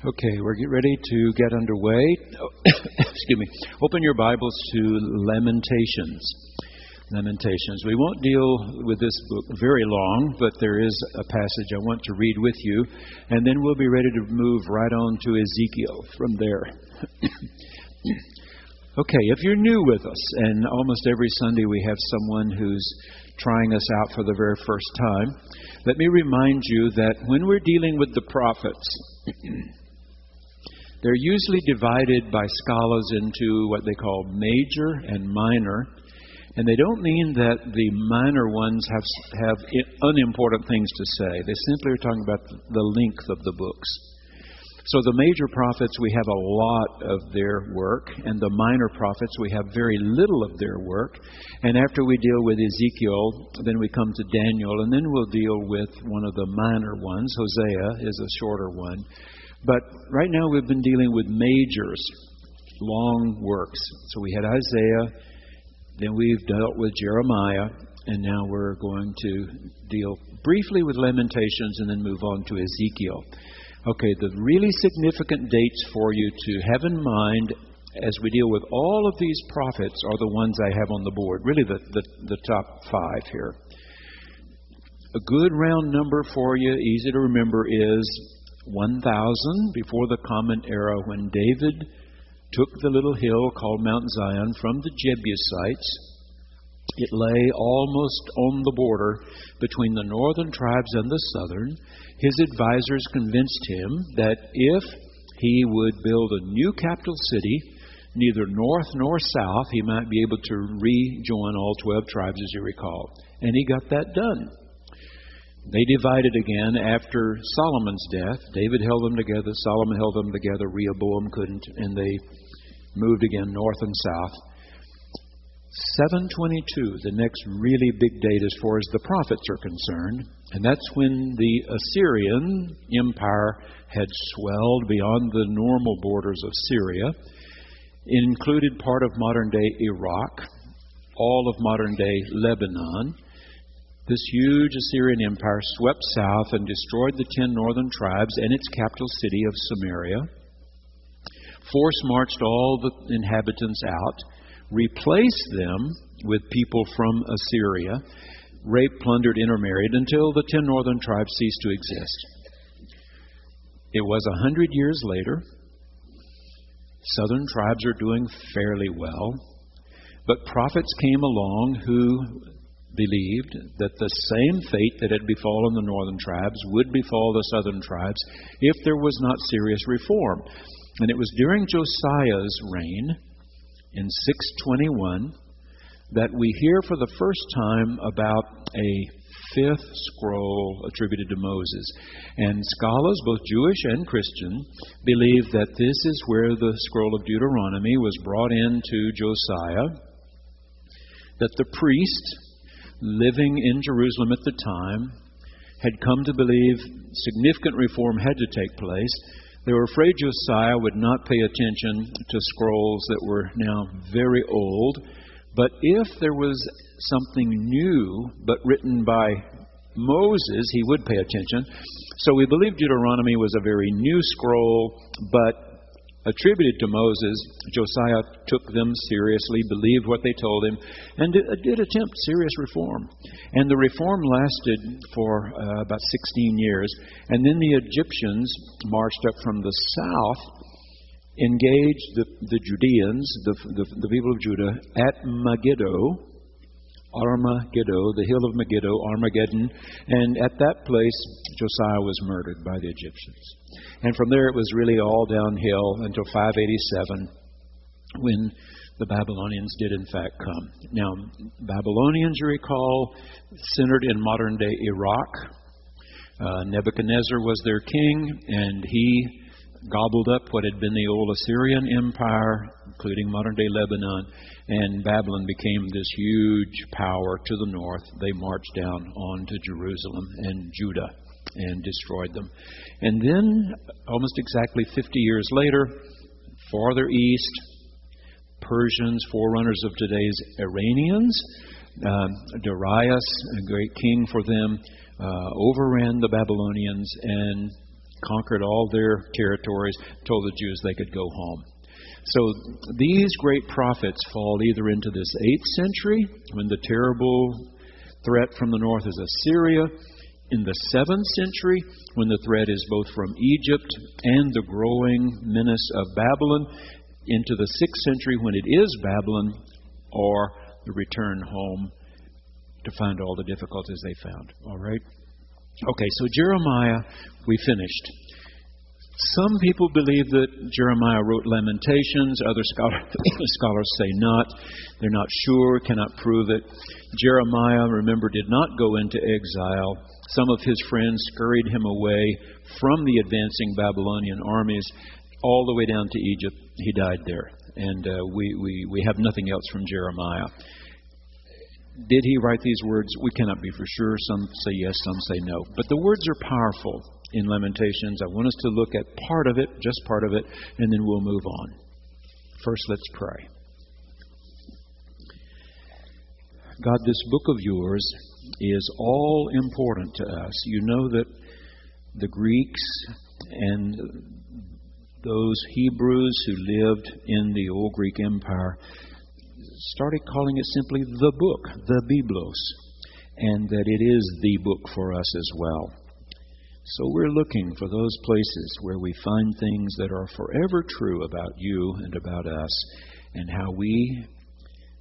Okay, we're getting ready to get underway. Excuse me. Open your Bibles to Lamentations. Lamentations. We won't deal with this book very long, but there is a passage I want to read with you, and then we'll be ready to move right on to Ezekiel from there. Okay, if you're new with us, and almost every Sunday we have someone who's trying us out for the very first time, let me remind you that when we're dealing with the prophets, they're usually divided by scholars into what they call major and minor. And they don't mean that the minor ones have unimportant things to say. They simply are talking about the length of the books. So the major prophets, we have a lot of their work. And the minor prophets, we have very little of their work. And after we deal with Ezekiel, then we come to Daniel. And then we'll deal with one of the minor ones. Hosea is a shorter one. But right now we've been dealing with majors, long works. So we had Isaiah, then we've dealt with Jeremiah, and now we're going to deal briefly with Lamentations and then move on to Ezekiel. Okay, the really significant dates for you to have in mind as we deal with all of these prophets are the ones I have on the board, really the top five here. A good round number for you, easy to remember, is 1000 before the Common Era, when David took the little hill called Mount Zion from the Jebusites. It lay almost on the border between the northern tribes and the southern. His advisors convinced him that if he would build a new capital city, neither north nor south, he might be able to rejoin all 12 tribes, as you recall. And he got that done. They divided again after Solomon's death. David held them together, Solomon held them together, Rehoboam couldn't, and they moved again north and south. 722, the next really big date as far as the prophets are concerned, and that's when the Assyrian Empire had swelled beyond the normal borders of Syria. It included part of modern-day Iraq, all of modern-day Lebanon. This huge Assyrian Empire swept south and destroyed the 10 northern tribes and its capital city of Samaria. Force marched all the inhabitants out, replaced them with people from Assyria, raped, plundered, intermarried, until the 10 northern tribes ceased to exist. It was 100 years later. Southern tribes are doing fairly well, but prophets came along who believed that the same fate that had befallen the northern tribes would befall the southern tribes if there was not serious reform. And it was during Josiah's reign in 621 that we hear for the first time about a fifth scroll attributed to Moses. And scholars, both Jewish and Christian, believe that this is where the scroll of Deuteronomy was brought into Josiah, that the priest living in Jerusalem at the time had come to believe significant reform had to take place. They were afraid Josiah would not pay attention to scrolls that were now very old. But if there was something new but written by Moses, he would pay attention. So we believe Deuteronomy was a very new scroll, but attributed to Moses. Josiah took them seriously, believed what they told him, and did attempt serious reform. And the reform lasted for about 16 years. And then the Egyptians marched up from the south, engaged the Judeans, the people of Judah, at Megiddo, the hill of Megiddo, Armageddon. And at that place, Josiah was murdered by the Egyptians. And from there it was really all downhill until 587, when the Babylonians did in fact come. Now, Babylonians, you recall, centered in modern-day Iraq. Nebuchadnezzar was their king, and he gobbled up what had been the old Assyrian Empire, including modern-day Lebanon, and Babylon became this huge power to the north. They marched down onto Jerusalem and Judah and destroyed them. And then, almost exactly 50 years later, farther east, Persians, forerunners of today's Iranians, Darius, a great king for them, overran the Babylonians and conquered all their territories, told the Jews they could go home. So these great prophets fall either into this 8th century, when the terrible threat from the north is Assyria, in the 7th century, when the threat is both from Egypt and the growing menace of Babylon, into the 6th century, when it is Babylon, or the return home to find all the difficulties they found. All right? Okay, so Jeremiah, we finished. Some people believe that Jeremiah wrote Lamentations. Other scholars say not. They're not sure, cannot prove it. Jeremiah, remember, did not go into exile. Some of his friends scurried him away from the advancing Babylonian armies all the way down to Egypt. He died there. And we have nothing else from Jeremiah. Did he write these words? We cannot be for sure. Some say yes, some say no. But the words are powerful in Lamentations. I want us to look at part of it, just part of it, and then we'll move on. First, let's pray. God, this book of yours is all important to us. You know that the Greeks and those Hebrews who lived in the old Greek Empire started calling it simply the book, the Biblos, and that it is the book for us as well. So we're looking for those places where we find things that are forever true about you and about us, and how we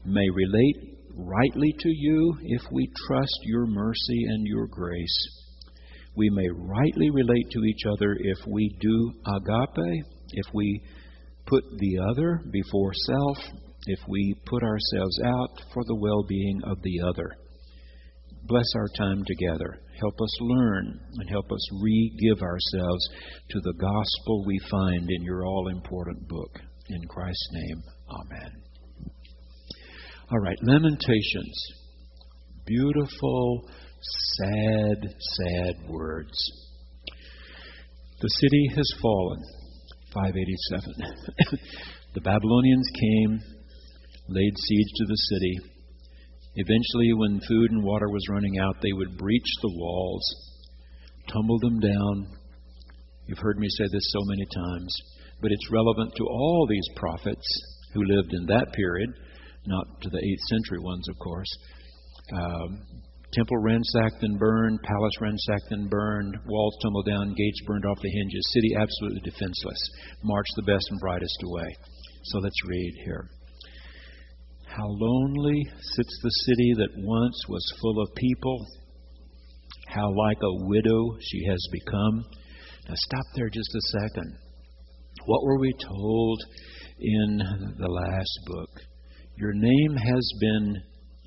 may relate rightly to you if we trust your mercy and your grace. We may rightly relate to each other if we do agape, if we put the other before self, if we put ourselves out for the well-being of the other. Bless our time together. Help us learn and help us re-give ourselves to the gospel we find in your all-important book. In Christ's name, amen. All right, Lamentations. Beautiful, sad words. The city has fallen, 587. The Babylonians came, laid siege to the city. Eventually, when food and water was running out, they would breach the walls, tumble them down. You've heard me say this so many times, but it's relevant to all these prophets who lived in that period, not to the 8th century ones, of course. Temple ransacked and burned, palace ransacked and burned, walls tumbled down, gates burned off the hinges, city absolutely defenseless. March the best and brightest away. So let's read here. How lonely sits the city that once was full of people. How like a widow she has become. Now stop there just a second. What were we told in the last book? Your name has been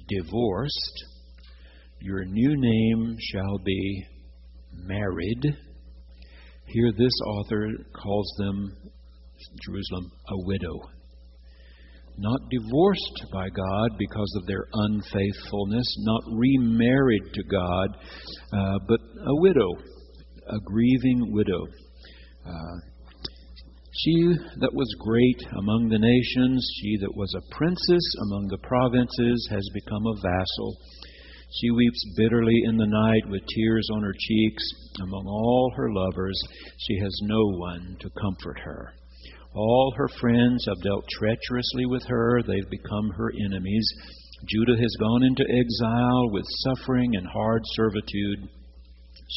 divorced. Your new name shall be married. Here this author calls them, Jerusalem, a widow. Not divorced by God because of their unfaithfulness, not remarried to God, but a widow, a grieving widow. She that was great among the nations, she that was a princess among the provinces, has become a vassal. She weeps bitterly in the night with tears on her cheeks. Among all her lovers, she has no one to comfort her. All her friends have dealt treacherously with her. They've become her enemies. Judah has gone into exile with suffering and hard servitude.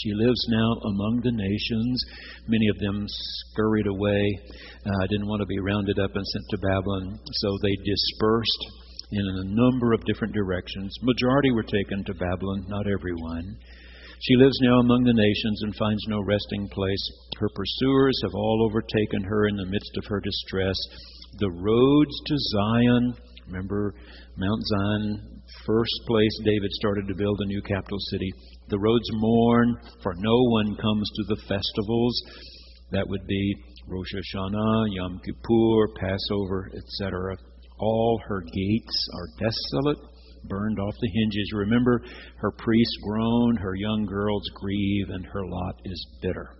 She lives now among the nations. Many of them scurried away, didn't want to be rounded up and sent to Babylon, so they dispersed in a number of different directions. Majority were taken to Babylon, not everyone. She lives now among the nations and finds no resting place. Her pursuers have all overtaken her in the midst of her distress. The roads to Zion, remember Mount Zion, first place David started to build a new capital city. The roads mourn, for no one comes to the festivals. That would be Rosh Hashanah, Yom Kippur, Passover, etc. All her gates are desolate, burned off the hinges. Remember, her priests groan, her young girls grieve, and her lot is bitter.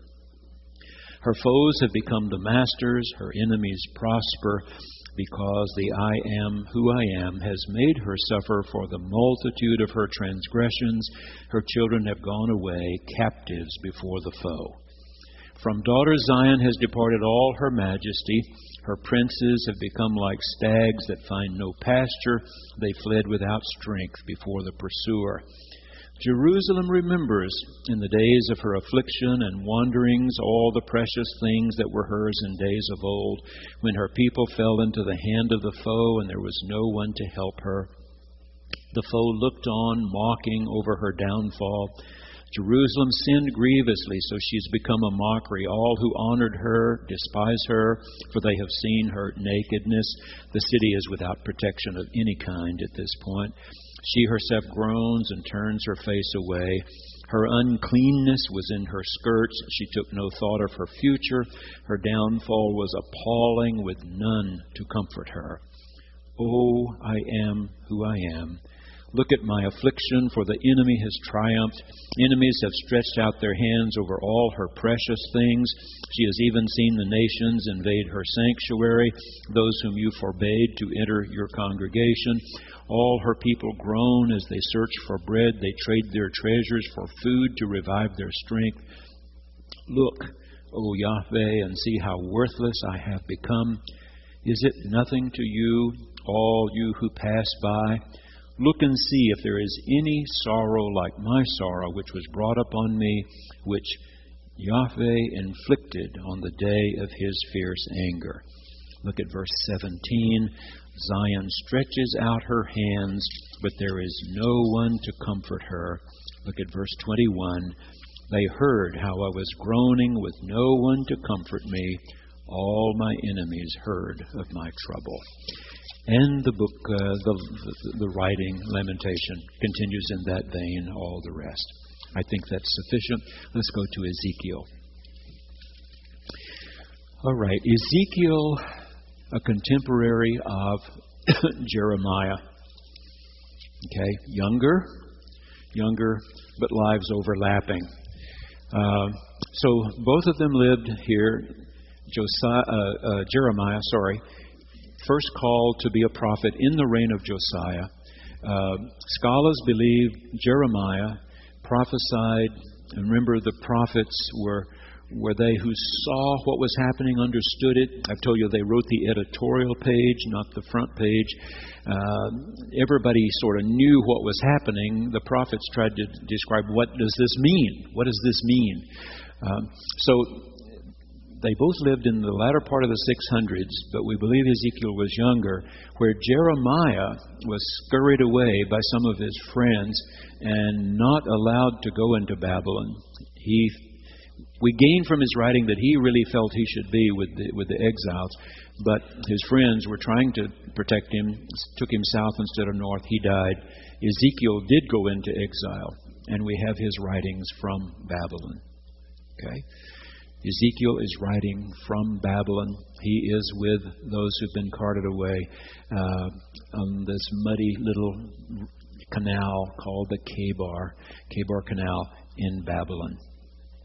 Her foes have become the masters, her enemies prosper, because the I am who I am has made her suffer for the multitude of her transgressions. Her children have gone away captives before the foe. From daughter Zion has departed all her majesty. Her princes have become like stags that find no pasture. They fled without strength before the pursuer. Jerusalem remembers in the days of her affliction and wanderings all the precious things that were hers in days of old, when her people fell into the hand of the foe and there was no one to help her. The foe looked on, mocking over her downfall. Jerusalem sinned grievously, so she's become a mockery. All who honored her despise her, for they have seen her nakedness. The city is without protection of any kind at this point. She herself groans and turns her face away. Her uncleanness was in her skirts. She took no thought of her future. Her downfall was appalling, with none to comfort her. Oh, I am who I am. Look at my affliction, for the enemy has triumphed. Enemies have stretched out their hands over all her precious things. She has even seen the nations invade her sanctuary, those whom you forbade to enter your congregation. All her people groan as they search for bread. They trade their treasures for food to revive their strength. Look, O Yahweh, and see how worthless I have become. Is it nothing to you, all you who pass by? Look and see if there is any sorrow like my sorrow, which was brought upon me, which Yahweh inflicted on the day of his fierce anger. Look at verse 17. Zion stretches out her hands, but there is no one to comfort her. Look at verse 21. They heard how I was groaning with no one to comfort me. All my enemies heard of my trouble. And the book, the writing, Lamentation, continues in that vein, all the rest. I think that's sufficient. Let's go to Ezekiel. All right, Ezekiel, a contemporary of Jeremiah. Okay, younger, but lives overlapping. So both of them lived here. Jeremiah, first called to be a prophet in the reign of Josiah. Scholars believe Jeremiah prophesied, and remember the prophets were they who saw what was happening, understood it. I've told you they wrote the editorial page, not the front page. Everybody sort of knew what was happening. The prophets tried to describe, what does this mean? What does this mean? So they both lived in the latter part of the 600s, but we believe Ezekiel was younger, where Jeremiah was scurried away by some of his friends and not allowed to go into Babylon. We gain from his writing that he really felt he should be with the exiles, but his friends were trying to protect him, took him south instead of north. He died. Ezekiel did go into exile, and we have his writings from Babylon. Okay? Ezekiel is writing from Babylon. He is with those who've been carted away on this muddy little canal called the Kebar Canal in Babylon.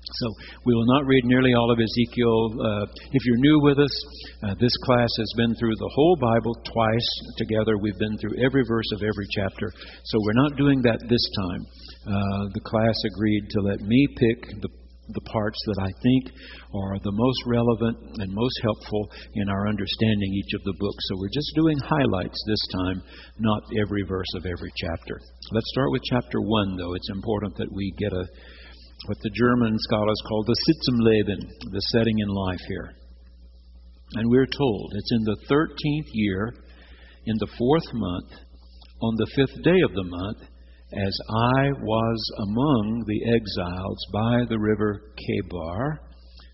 So we will not read nearly all of Ezekiel. If you're new with us, this class has been through the whole Bible twice together. We've been through every verse of every chapter. So we're not doing that this time. The class agreed to let me pick the parts that I think are the most relevant and most helpful in our understanding each of the books. So we're just doing highlights this time, not every verse of every chapter. Let's start with chapter 1, though. It's important that we get what the German scholars call the Sitz im Leben, the setting in life here. And we're told it's in the 13th year, in the 4th month, on the 5th day of the month, as I was among the exiles by the river Kebar,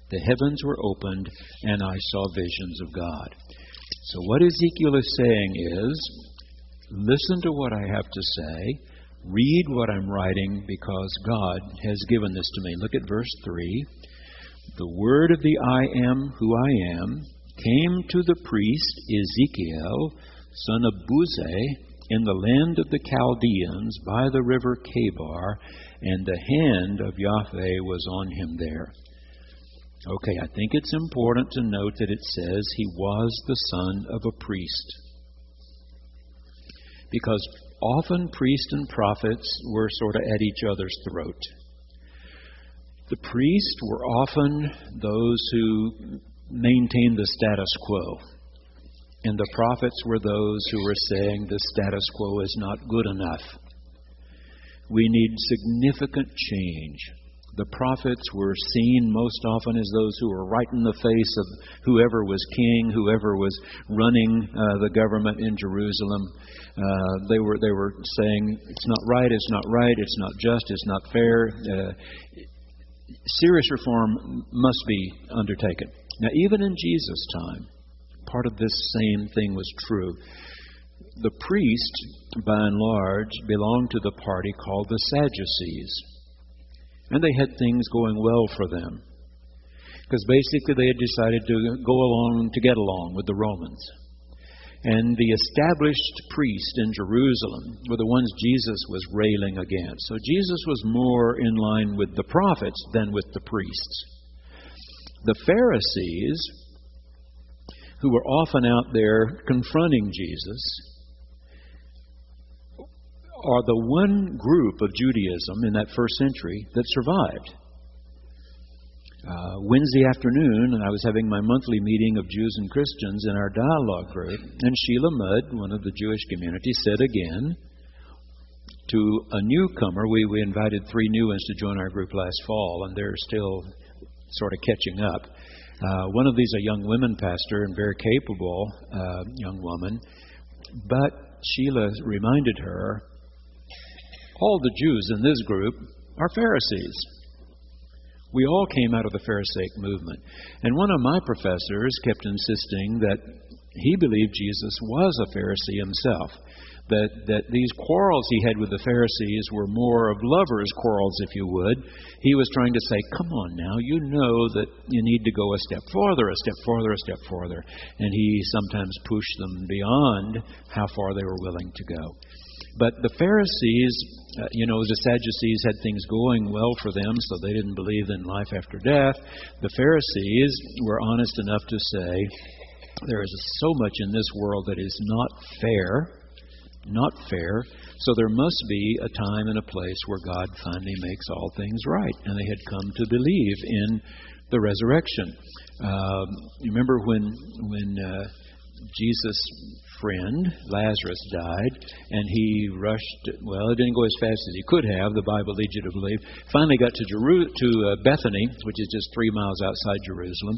the heavens were opened, and I saw visions of God. So what Ezekiel is saying is, listen to what I have to say, read what I'm writing, because God has given this to me. Look at verse 3. The word of the I am who I am came to the priest Ezekiel, son of Buzi, in the land of the Chaldeans by the river Kebar, and the hand of Yahweh was on him there. Okay, I think it's important to note that it says he was the son of a priest. Because often priests and prophets were sort of at each other's throat. The priests were often those who maintained the status quo. And the prophets were those who were saying the status quo is not good enough. We need significant change. The prophets were seen most often as those who were right in the face of whoever was king, whoever was running the government in Jerusalem. They were saying, it's not right, it's not just, it's not fair. Serious reform must be undertaken. Now, even in Jesus' time, part of this same thing was true. The priests, by and large, belonged to the party called the Sadducees. And they had things going well for them. Because basically they had decided to get along with the Romans. And the established priests in Jerusalem were the ones Jesus was railing against. So Jesus was more in line with the prophets than with the priests. The Pharisees, who were often out there confronting Jesus, are the one group of Judaism in that first century that survived. Wednesday afternoon, I was having my monthly meeting of Jews and Christians in our dialogue group, and Sheila Mudd, one of the Jewish community, said again to a newcomer, we invited 3 new ones to join our group last fall, and they're still sort of catching up. One of these, a young women pastor and very capable young woman, but Sheila reminded her, all the Jews in this group are Pharisees. We all came out of the Pharisaic movement. And one of my professors kept insisting that he believed Jesus was a Pharisee himself, that these quarrels he had with the Pharisees were more of lovers' quarrels, if you would. He was trying to say, come on now, you know that you need to go a step farther, a step farther, a step farther. And he sometimes pushed them beyond how far they were willing to go. But the Pharisees, the Sadducees had things going well for them, so they didn't believe in life after death. The Pharisees were honest enough to say, there is so much in this world that is not fair, so there must be a time and a place where God finally makes all things right. And they had come to believe in the resurrection. You remember when Jesus' friend, Lazarus, died, and he rushed, it didn't go as fast as he could have, the Bible leads you to believe, finally got to Bethany, which is just 3 miles outside Jerusalem.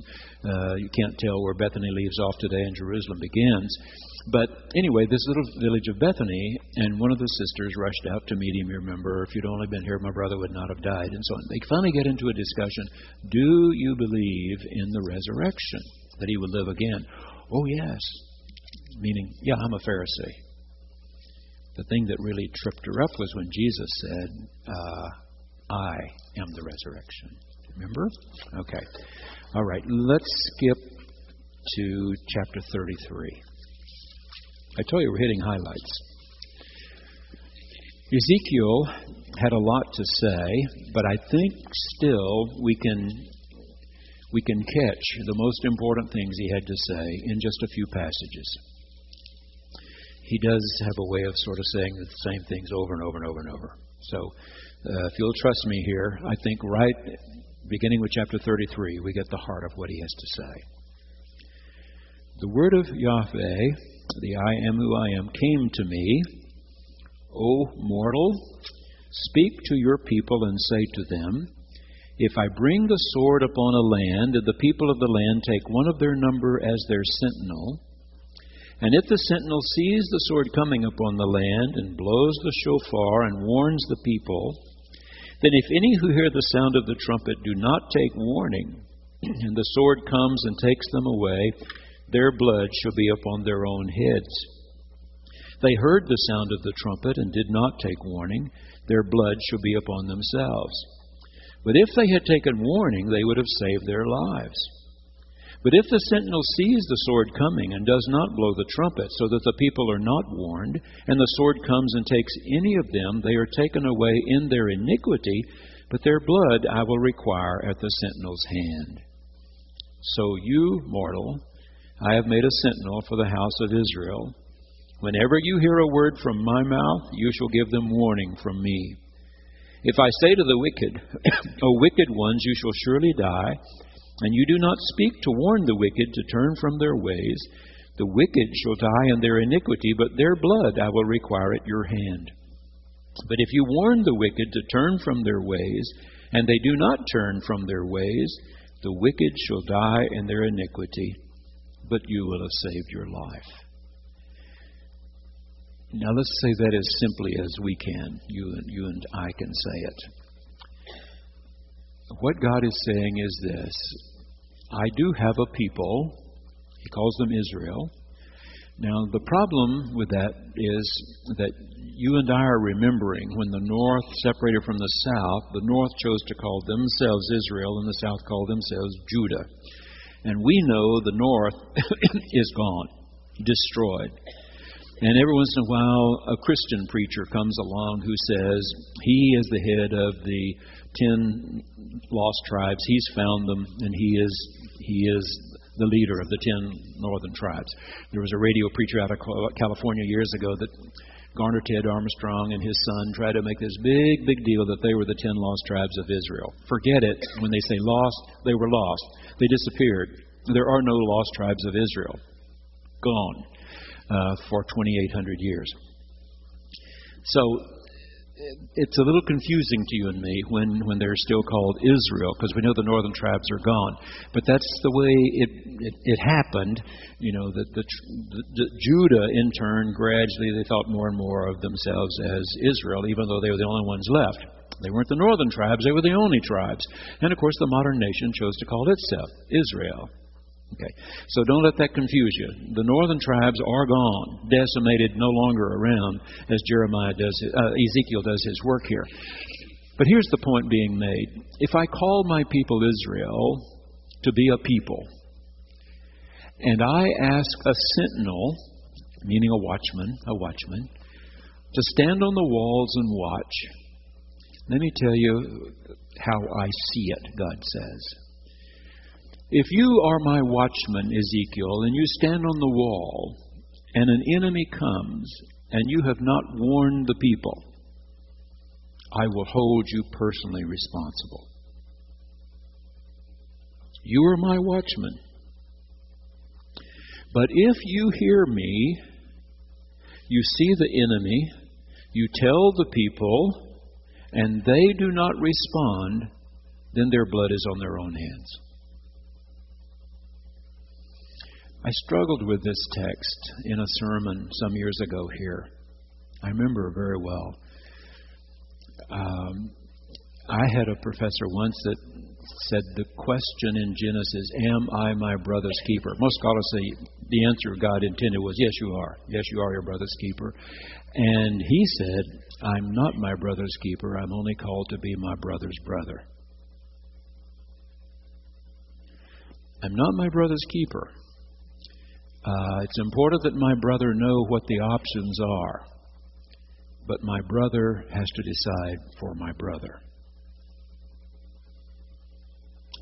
You can't tell where Bethany leaves off today and Jerusalem begins. But anyway, this little village of Bethany, and one of the sisters rushed out to meet him. You remember, if you'd only been here, my brother would not have died, and so on. They finally get into a discussion. Do you believe in the resurrection, that he will live again? Oh, yes. Meaning, yeah, I'm a Pharisee. The thing that really tripped her up was when Jesus said, I am the resurrection. Remember? Okay. All right. Let's skip to chapter 33. I told you we're hitting highlights. Ezekiel had a lot to say, but I think still we can catch the most important things he had to say in just a few passages. He does have a way of sort of saying the same things over and over and over and over. So if you'll trust me here, I think right beginning with chapter 33, we get the heart of what he has to say. The word of Yahweh, the I am who I am, came to me. O mortal, speak to your people and say to them, if I bring the sword upon a land, and the people of the land take one of their number as their sentinel, and if the sentinel sees the sword coming upon the land, and blows the shofar, and warns the people, then if any who hear the sound of the trumpet do not take warning, and the sword comes and takes them away, their blood shall be upon their own heads. They heard the sound of the trumpet, and did not take warning, their blood shall be upon themselves. But if they had taken warning, they would have saved their lives. But if the sentinel sees the sword coming and does not blow the trumpet, so that the people are not warned, and the sword comes and takes any of them, they are taken away in their iniquity, but their blood I will require at the sentinel's hand. So you, mortal, I have made a sentinel for the house of Israel. Whenever you hear a word from my mouth, you shall give them warning from me. If I say to the wicked, O wicked ones, you shall surely die, and you do not speak to warn the wicked to turn from their ways, the wicked shall die in their iniquity, but their blood I will require at your hand. But if you warn the wicked to turn from their ways, and they do not turn from their ways, the wicked shall die in their iniquity, but you will have saved your life. Now let's say that as simply as we can. You and I can say it. What God is saying is this: I do have a people. He calls them Israel. Now the problem with that is that you and I are remembering when the north separated from the south, the north chose to call themselves Israel and the south called themselves Judah. And we know the north is gone, destroyed. And every once in a while, a Christian preacher comes along who says he is the head of the 10 lost tribes. He's found them, and he is the leader of the 10 northern tribes. There was a radio preacher out of California years ago that Garner Ted Armstrong and his son tried to make this big deal that they were the 10 lost tribes of Israel. Forget it. When they say lost, they were lost. They disappeared. There are no lost tribes of Israel. Gone. For 2,800 years. So it's a little confusing to you and me when they're still called Israel, because we know the northern tribes are gone. But that's the way it happened. You know, that the Judah in turn gradually they thought more and more of themselves as Israel, even though they were the only ones left. They weren't the northern tribes; they were the only tribes. And of course, the modern nation chose to call itself Israel. Okay, so don't let that confuse you. The northern tribes are gone, decimated, no longer around, as Ezekiel does his work here. But here's the point being made. If I call my people Israel to be a people, and I ask a sentinel, meaning a watchman, to stand on the walls and watch, let me tell you how I see it, God says. If you are my watchman, Ezekiel, and you stand on the wall, and an enemy comes, and you have not warned the people, I will hold you personally responsible. You are my watchman. But if you hear me, you see the enemy, you tell the people, and they do not respond, then their blood is on their own hands. I struggled with this text in a sermon some years ago here. I remember very well. I had a professor once that said the question in Genesis, am I my brother's keeper? Most scholars say the answer God intended was, yes, you are. Yes, you are your brother's keeper. And he said, I'm not my brother's keeper. I'm only called to be my brother's brother. I'm not my brother's keeper. It's important that my brother know what the options are. But my brother has to decide for my brother.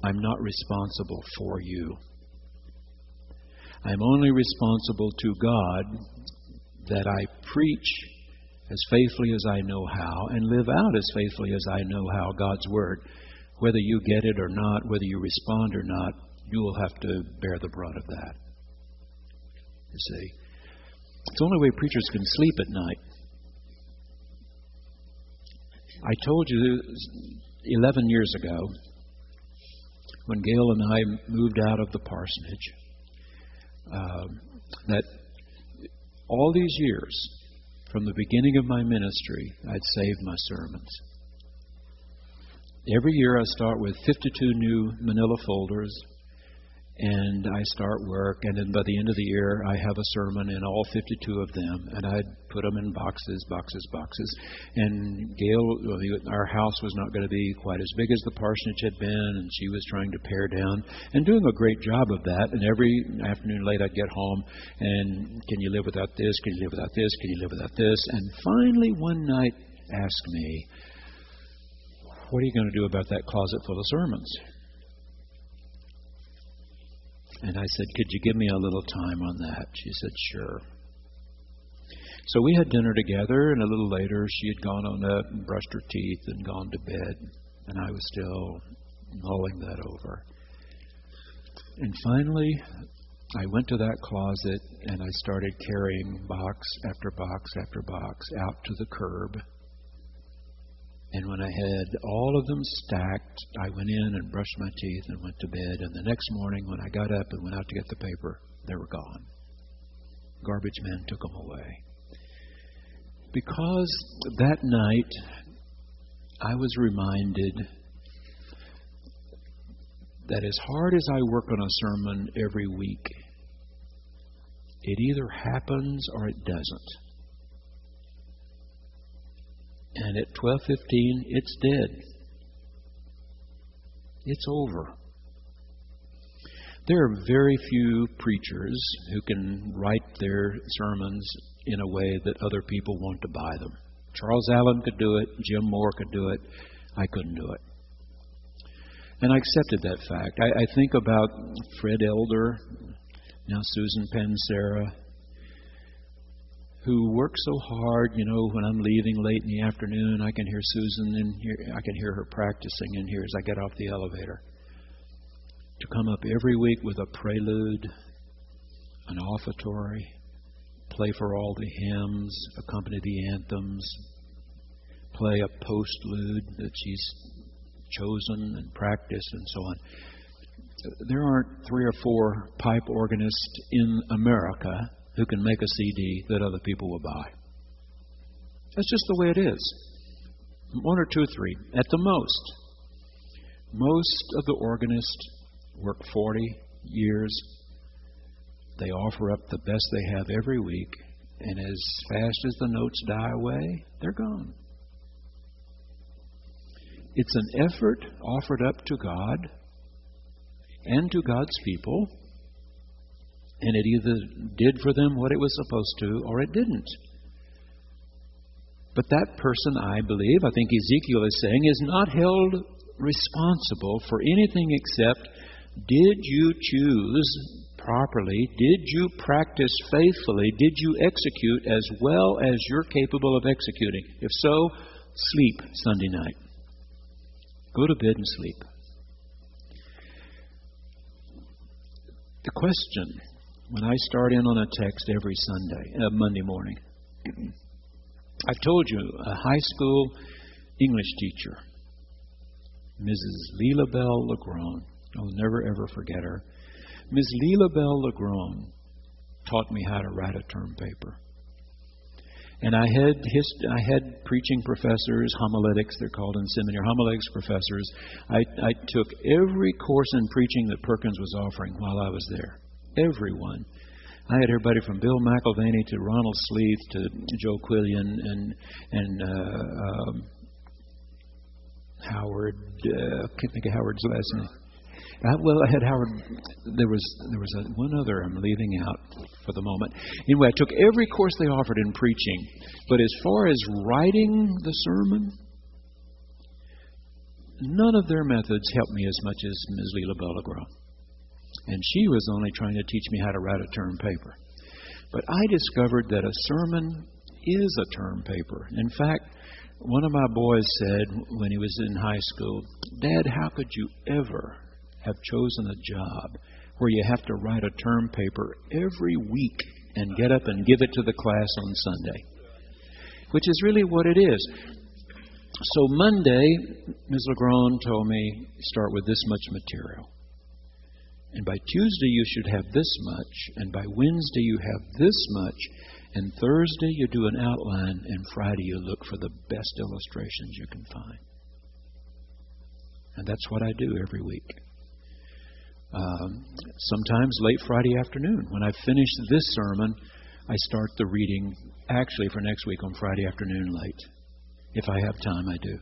I'm not responsible for you. I'm only responsible to God that I preach as faithfully as I know how and live out as faithfully as I know how God's Word. Whether you get it or not, whether you respond or not, you will have to bear the brunt of that. You see, it's the only way preachers can sleep at night. I told you 11 years ago, when Gail and I moved out of the parsonage, that all these years, from the beginning of my ministry, I'd saved my sermons. Every year I start with 52 new manila folders, and I start work, and then by the end of the year, I have a sermon in all 52 of them, and I'd put them in boxes. And Gail, our house was not going to be quite as big as the parsonage had been, and she was trying to pare down and doing a great job of that. And every afternoon late, I'd get home, and can you live without this? Can you live without this? Can you live without this? And finally, one night, asked me, what are you going to do about that closet full of sermons? And I said, could you give me a little time on that? She said, sure. So we had dinner together, and a little later she had gone on up and brushed her teeth and gone to bed, and I was still mulling that over. And finally, I went to that closet and I started carrying box after box after box out to the curb. And when I had all of them stacked, I went in and brushed my teeth and went to bed. And the next morning when I got up and went out to get the paper, they were gone. Garbage men took them away. Because that night I was reminded that as hard as I work on a sermon every week, it either happens or it doesn't. And at 12:15, it's dead. It's over. There are very few preachers who can write their sermons in a way that other people want to buy them. Charles Allen could do it. Jim Moore could do it. I couldn't do it. And I accepted that fact. I think about Fred Elder, now Susan Pansera, who works so hard. You know, when I'm leaving late in the afternoon, I can hear Susan in here. I can hear her practicing in here as I get off the elevator. To come up every week with a prelude, an offertory, play for all the hymns, accompany the anthems, play a postlude that she's chosen and practiced and so on. There aren't 3 or 4 pipe organists in America who can make a CD that other people will buy. That's just the way it is. 1 or 2 or 3 at the most. Most of the organists work 40 years. They offer up the best they have every week, and as fast as the notes die away, they're gone. It's an effort offered up to God and to God's people, and it either did for them what it was supposed to or it didn't. But that person, I believe, I think Ezekiel is saying, is not held responsible for anything except, did you choose properly? Did you practice faithfully? Did you execute as well as you're capable of executing? If so, sleep Sunday night. Go to bed and sleep. The question, when I start in on a text every Monday morning, I've told you, a high school English teacher, Mrs. Leela Bell Legrone, I'll never ever forget her. Ms. Leela Bell Legrone taught me how to write a term paper. And I had preaching professors, homiletics, they're called in seminary, homiletics professors. I took every course in preaching that Perkins was offering while I was there. Everyone. I had everybody from Bill McIlvaney to Ronald Sleeth to Joe Quillian and Howard. I can't think of Howard's last name. I had Howard. There was one other I'm leaving out for the moment. Anyway, I took every course they offered in preaching. But as far as writing the sermon, none of their methods helped me as much as Ms. Leela Bell Legrone. And she was only trying to teach me how to write a term paper. But I discovered that a sermon is a term paper. In fact, one of my boys said when he was in high school, "Dad, how could you ever have chosen a job where you have to write a term paper every week and get up and give it to the class on Sunday?" Which is really what it is. So Monday, Ms. Legrone told me, start with this much material. And by Tuesday you should have this much, and by Wednesday you have this much, and Thursday you do an outline, and Friday you look for the best illustrations you can find. And that's what I do every week. Sometimes late Friday afternoon. When I finish this sermon, I start the reading actually for next week on Friday afternoon late. If I have time, I do.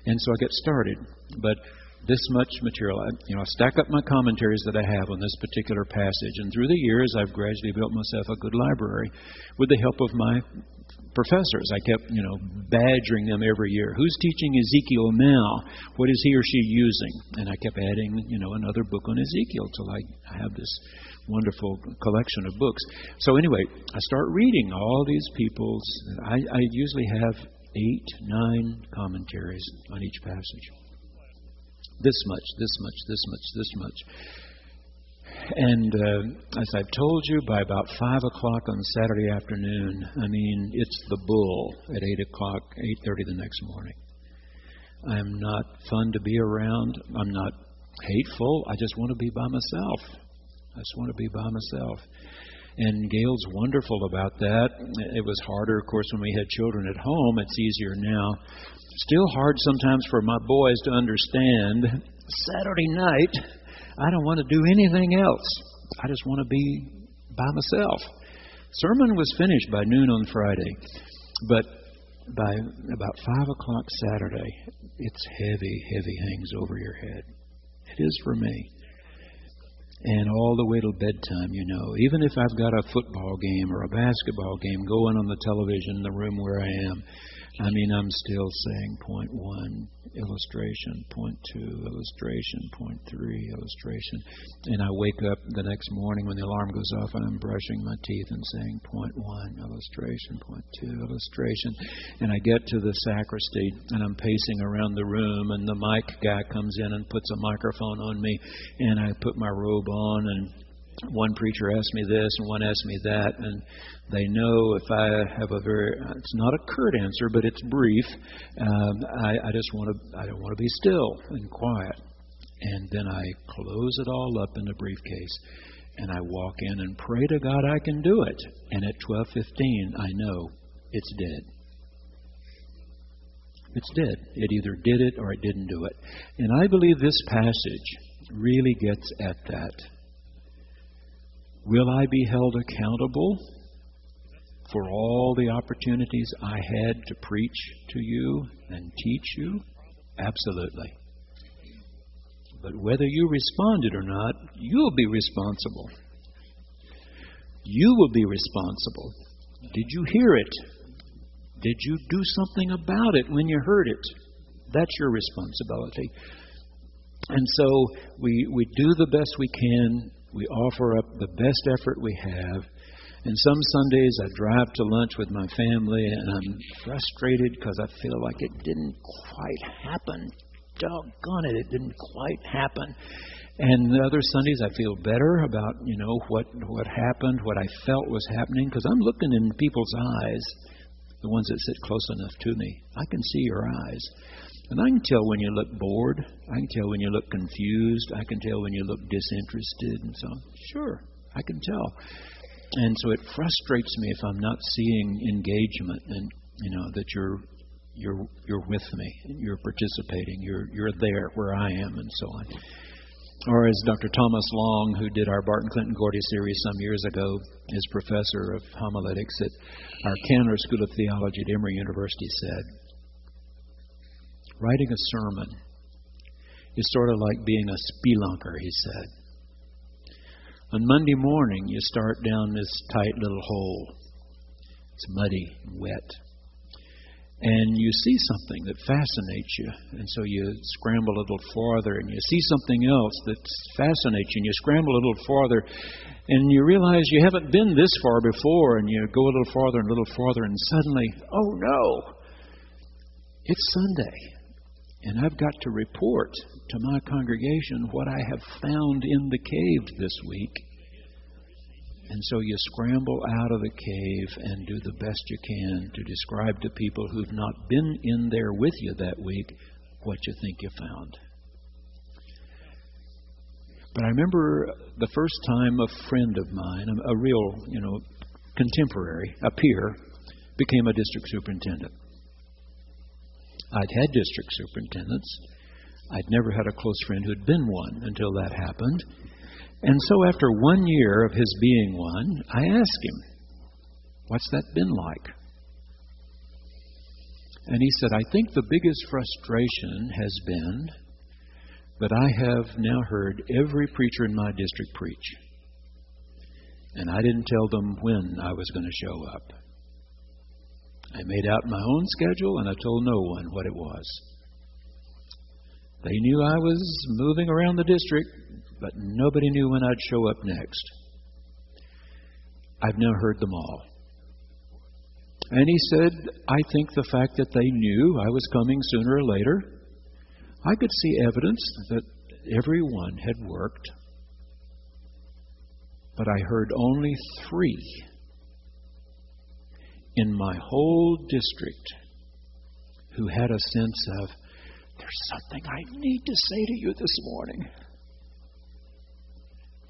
And so I get started. But this much material, I stack up my commentaries that I have on this particular passage. And through the years, I've gradually built myself a good library with the help of my professors. I kept, badgering them every year. Who's teaching Ezekiel now? What is he or she using? And I kept adding, another book on Ezekiel till I have this wonderful collection of books. So anyway, I start reading all these people's. I usually have 8, 9 commentaries on each passage. This much, this much, this much, this much. And as I've told you, by about 5 o'clock on Saturday afternoon, I mean, it's the bull at 8 o'clock, 8:30 the next morning. I'm not fun to be around. I'm not hateful. I just want to be by myself. I just want to be by myself. And Gail's wonderful about that. It was harder, of course, when we had children at home. It's easier now. Still hard sometimes for my boys to understand. Saturday night, I don't want to do anything else. I just want to be by myself. Sermon was finished by noon on Friday. But by about 5 o'clock Saturday, it's heavy, heavy hangs over your head. It is for me. And all the way till bedtime, you know. Even if I've got a football game or a basketball game going on the television in the room where I am, I mean, I'm still saying point 1, illustration, point 2, illustration, point 3, illustration. And I wake up the next morning when the alarm goes off and I'm brushing my teeth and saying point 1, illustration, point 2, illustration. And I get to the sacristy and I'm pacing around the room and the mic guy comes in and puts a microphone on me and I put my robe on and one preacher asked me this and one asked me that, and they know if I have a it's not a curt answer, but it's brief. I don't want to be still and quiet. And then I close it all up in the briefcase, and I walk in and pray to God I can do it. And at 12:15, I know it's dead. It's dead. It either did it or it didn't do it. And I believe this passage really gets at that. Will I be held accountable for all the opportunities I had to preach to you and teach you? Absolutely. But whether you responded or not, you'll be responsible. You will be responsible. Did you hear it? Did you do something about it when you heard it? That's your responsibility. And so we do the best we can. We offer up the best effort we have. And some Sundays I drive to lunch with my family and I'm frustrated because I feel like it didn't quite happen. Doggone it, it didn't quite happen. And the other Sundays I feel better about, what happened, what I felt was happening, because I'm looking in people's eyes, the ones that sit close enough to me. I can see your eyes. And I can tell when you look bored. I can tell when you look confused. I can tell when you look disinterested and so on. Sure, I can tell. And so it frustrates me if I'm not seeing engagement and, that you're with me, you're participating, you're there where I am and so on. Or as Dr. Thomas Long, who did our Barton Clinton Gordy series some years ago, is professor of homiletics at our Candler School of Theology at Emory University, said, writing a sermon is sort of like being a spelunker, he said. On Monday morning, you start down this tight little hole. It's muddy and wet. And you see something that fascinates you. And so you scramble a little farther, and you see something else that fascinates you, and you scramble a little farther, and you realize you haven't been this far before, and you go a little farther and a little farther, and suddenly, oh no, it's Sunday. And I've got to report to my congregation what I have found in the cave this week. And so you scramble out of the cave and do the best you can to describe to people who've not been in there with you that week what you think you found. But I remember the first time a friend of mine, a real, contemporary, a peer, became a district superintendent. I'd had district superintendents. I'd never had a close friend who'd been one until that happened. And so after 1 year of his being one, I asked him, what's that been like? And he said, I think the biggest frustration has been that I have now heard every preacher in my district preach. And I didn't tell them when I was going to show up. I made out my own schedule, and I told no one what it was. They knew I was moving around the district, but nobody knew when I'd show up next. I've now heard them all. And he said, I think the fact that they knew I was coming sooner or later, I could see evidence that everyone had worked. But I heard only 3 in my whole district who had a sense of, there's something I need to say to you this morning.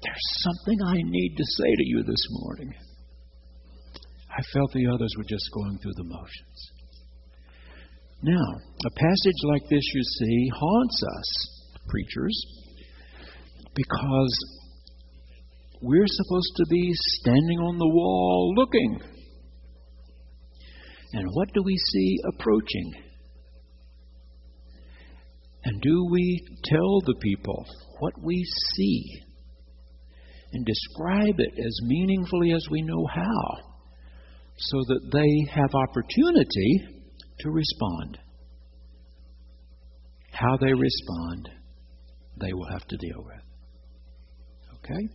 There's something I need to say to you this morning. I felt the others were just going through the motions. Now, a passage like this, you see, haunts us, preachers, because we're supposed to be standing on the wall looking. And what do we see approaching? And do we tell the people what we see and describe it as meaningfully as we know how, so that they have opportunity to respond? How they respond, they will have to deal with. Okay?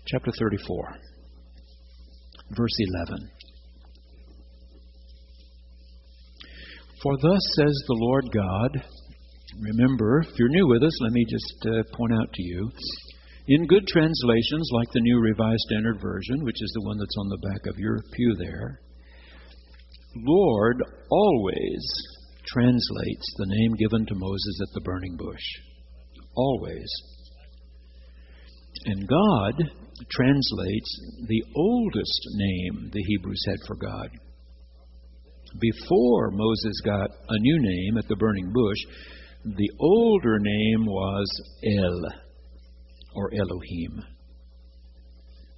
Chapter 34, verse 11. For thus says the Lord God, remember, if you're new with us, let me just point out to you, in good translations, like the New Revised Standard Version, which is the one that's on the back of your pew there, Lord always translates the name given to Moses at the burning bush. Always. And God translates the oldest name the Hebrews had for God. Before Moses got a new name at the burning bush, the older name was El, or Elohim.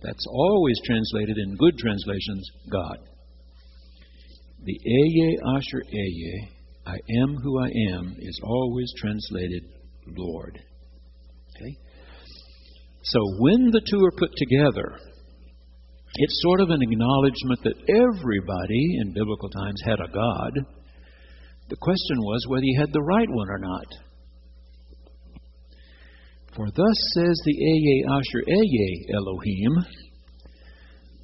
That's always translated in good translations, God. The Eye Asher Eye, I am who I am, is always translated Lord. Okay? So when the two are put together, it's sort of an acknowledgement that everybody in biblical times had a God. The question was whether he had the right one or not. For thus says the Eye Asher Eye Elohim,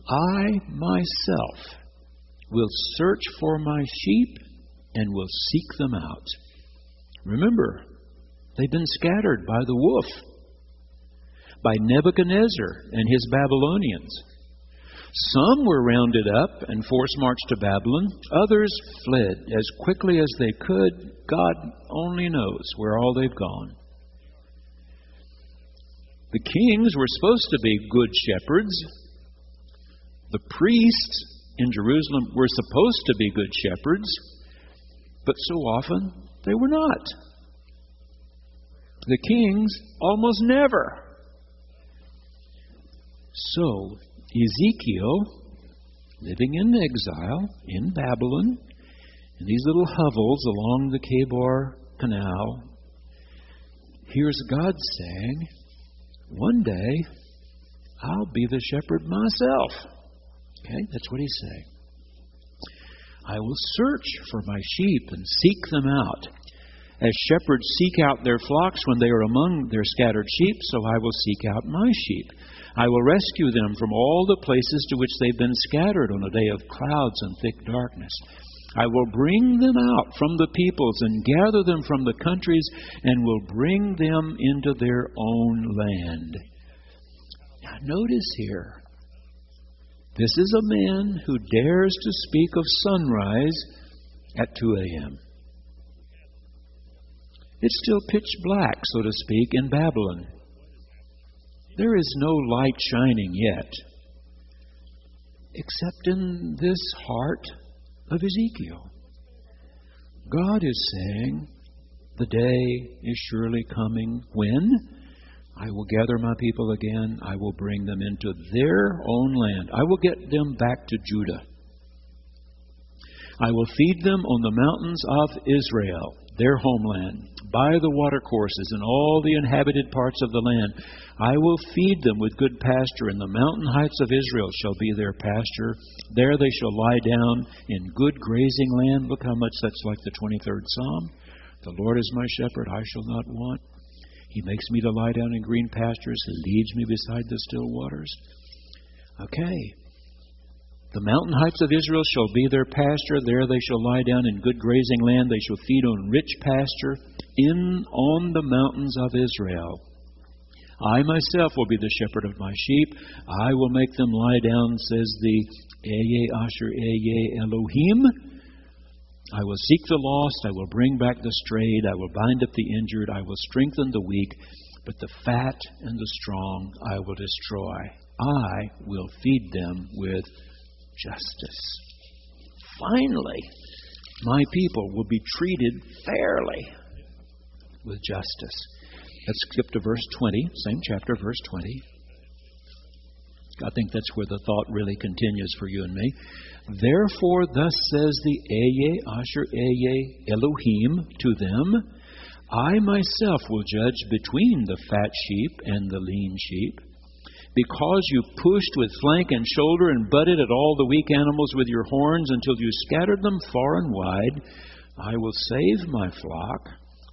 I myself will search for my sheep and will seek them out. Remember, they've been scattered by the wolf, by Nebuchadnezzar and his Babylonians. Some were rounded up and force-marched to Babylon. Others fled as quickly as they could. God only knows where all they've gone. The kings were supposed to be good shepherds. The priests in Jerusalem were supposed to be good shepherds, but so often they were not. The kings almost never. So Ezekiel, living in exile in Babylon, in these little hovels along the Kebar Canal, hears God saying, one day I'll be the shepherd myself. Okay, that's what he's saying. I will search for my sheep and seek them out. As shepherds seek out their flocks when they are among their scattered sheep, so I will seek out my sheep. I will rescue them from all the places to which they've been scattered on a day of clouds and thick darkness. I will bring them out from the peoples and gather them from the countries and will bring them into their own land. Now notice here, this is a man who dares to speak of sunrise at 2 a.m. It's still pitch black, so to speak, in Babylon. There is no light shining yet, except in this heart of Ezekiel. God is saying, the day is surely coming when I will gather my people again. I will bring them into their own land. I will get them back to Judah. I will feed them on the mountains of Israel, their homeland, by the watercourses and all the inhabited parts of the land. I will feed them with good pasture, and the mountain heights of Israel shall be their pasture. There they shall lie down in good grazing land. Look how much that's like the 23rd Psalm. The Lord is my shepherd, I shall not want. He makes me to lie down in green pastures. He leads me beside the still waters. Okay. The mountain heights of Israel shall be their pasture. There they shall lie down in good grazing land. They shall feed on rich pasture on the mountains of Israel. I myself will be the shepherd of my sheep. I will make them lie down, says the Eye Asher Eye Elohim. I will seek the lost. I will bring back the strayed. I will bind up the injured. I will strengthen the weak. But the fat and the strong I will destroy. I will feed them with justice. Finally, my people will be treated fairly with justice. Let's skip to verse 20, same chapter, verse 20. I think that's where the thought really continues for you and me. Therefore, thus says the Eye Asher Eye Elohim to them, I myself will judge between the fat sheep and the lean sheep. Because you pushed with flank and shoulder and butted at all the weak animals with your horns until you scattered them far and wide, I will save my flock.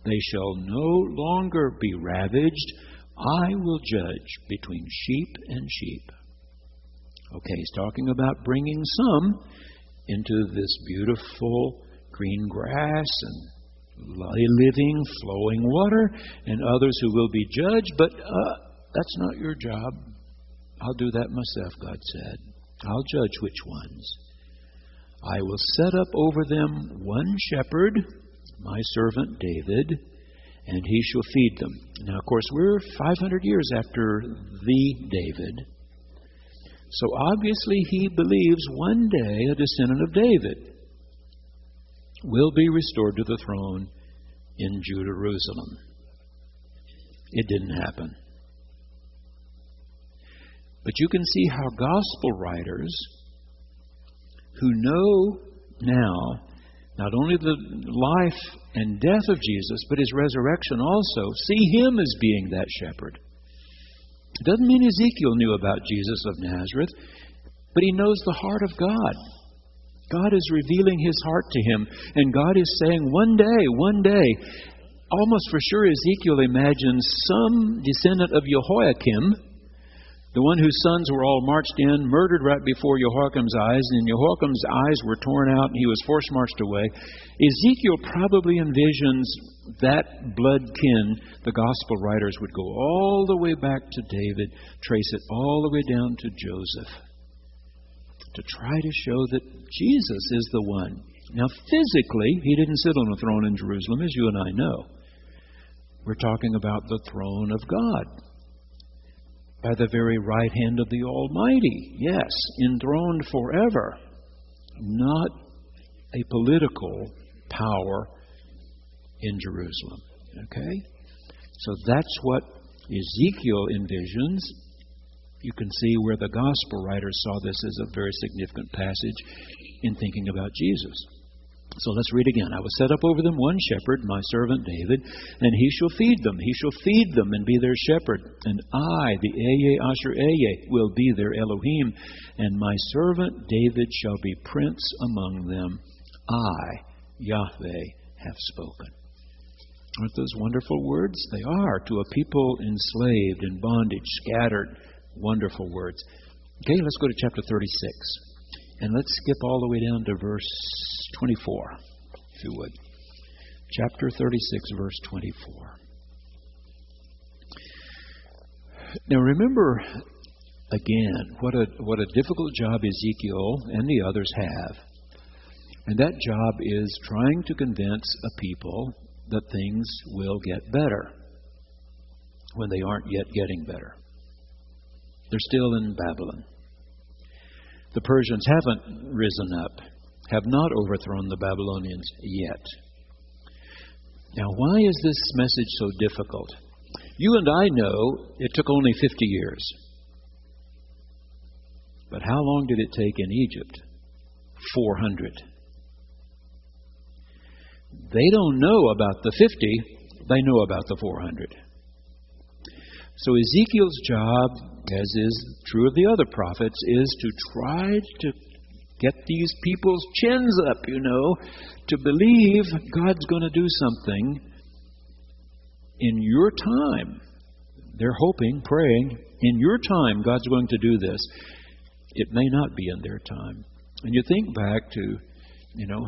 They shall no longer be ravaged. I will judge between sheep and sheep. Okay, he's talking about bringing some into this beautiful green grass and living, flowing water, and others who will be judged. But that's not your job. I'll do that myself, God said. I'll judge which ones. I will set up over them one shepherd, my servant David, and he shall feed them. Now, of course, we're 500 years after the David. So obviously he believes one day a descendant of David will be restored to the throne in Jerusalem. It didn't happen. But you can see how gospel writers who know now not only the life and death of Jesus, but his resurrection also, see him as being that shepherd. It doesn't mean Ezekiel knew about Jesus of Nazareth, but he knows the heart of God. God is revealing his heart to him, and God is saying, one day, almost for sure Ezekiel imagines some descendant of Jehoiakim, the one whose sons were all marched in, murdered right before Jehoiakim's eyes, and Jehoiakim's eyes were torn out, and he was force-marched away. Ezekiel probably envisions that blood kin. The gospel writers would go all the way back to David, trace it all the way down to Joseph, to try to show that Jesus is the one. Now, physically, he didn't sit on a throne in Jerusalem, as you and I know. We're talking about the throne of God, by the very right hand of the Almighty. Yes, enthroned forever. Not a political power in Jerusalem. Okay? So that's what Ezekiel envisions. You can see where the gospel writers saw this as a very significant passage in thinking about Jesus. So let's read again. I will set up over them one shepherd, my servant David, and he shall feed them. He shall feed them and be their shepherd. And I, the Eye Asher Eye, will be their Elohim, and my servant David shall be prince among them. I, Yahweh, have spoken. Aren't those wonderful words? They are to a people enslaved, in bondage, scattered. Wonderful words. Okay, let's go to chapter 36. And let's skip all the way down to verse 24, if you would. Chapter 36, verse 24. Now remember, again, what a difficult job Ezekiel and the others have. And that job is trying to convince a people that things will get better when they aren't yet getting better. They're still in Babylon. The Persians haven't risen up, have not overthrown the Babylonians yet. Now, why is this message so difficult? You and I know it took only 50 years. But how long did it take in Egypt? 400. They don't know about the 50, they know about the 400. So Ezekiel's job, as is true of the other prophets, is to try to get these people's chins up, to believe God's going to do something in your time. They're hoping, praying, in your time God's going to do this. It may not be in their time. And you think back to,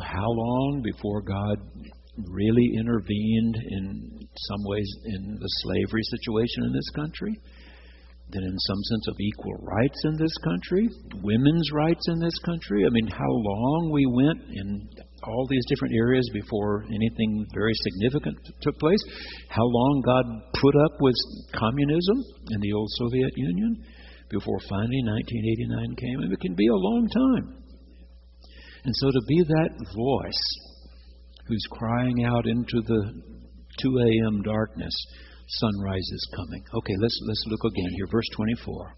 how long before God really intervened in some ways in the slavery situation in this country, then in some sense of equal rights in this country, women's rights in this country. I mean, how long we went in all these different areas before anything very significant took place. How long God put up with communism in the old Soviet Union before finally 1989 came. And it can be a long time. And so to be that voice who's crying out into the 2 a.m. darkness, sunrise is coming. Okay, let's look again here. Verse 24.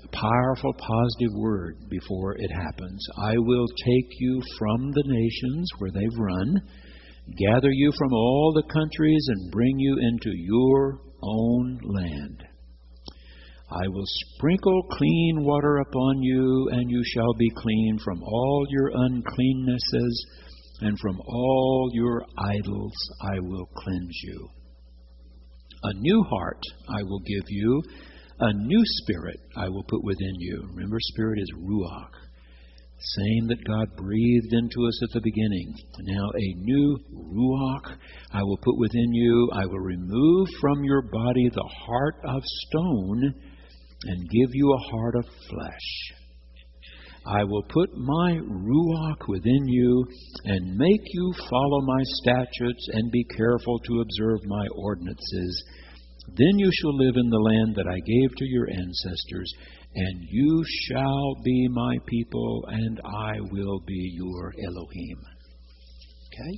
A powerful, positive word before it happens. I will take you from the nations where they've run, gather you from all the countries, and bring you into your own land. I will sprinkle clean water upon you, and you shall be clean from all your uncleannesses, and from all your idols I will cleanse you. A new heart I will give you, a new spirit I will put within you. Remember, spirit is ruach, same that God breathed into us at the beginning. Now a new ruach I will put within you. I will remove from your body the heart of stone and give you a heart of flesh. I will put my ruach within you and make you follow my statutes and be careful to observe my ordinances. Then you shall live in the land that I gave to your ancestors, and you shall be my people, and I will be your Elohim. Okay?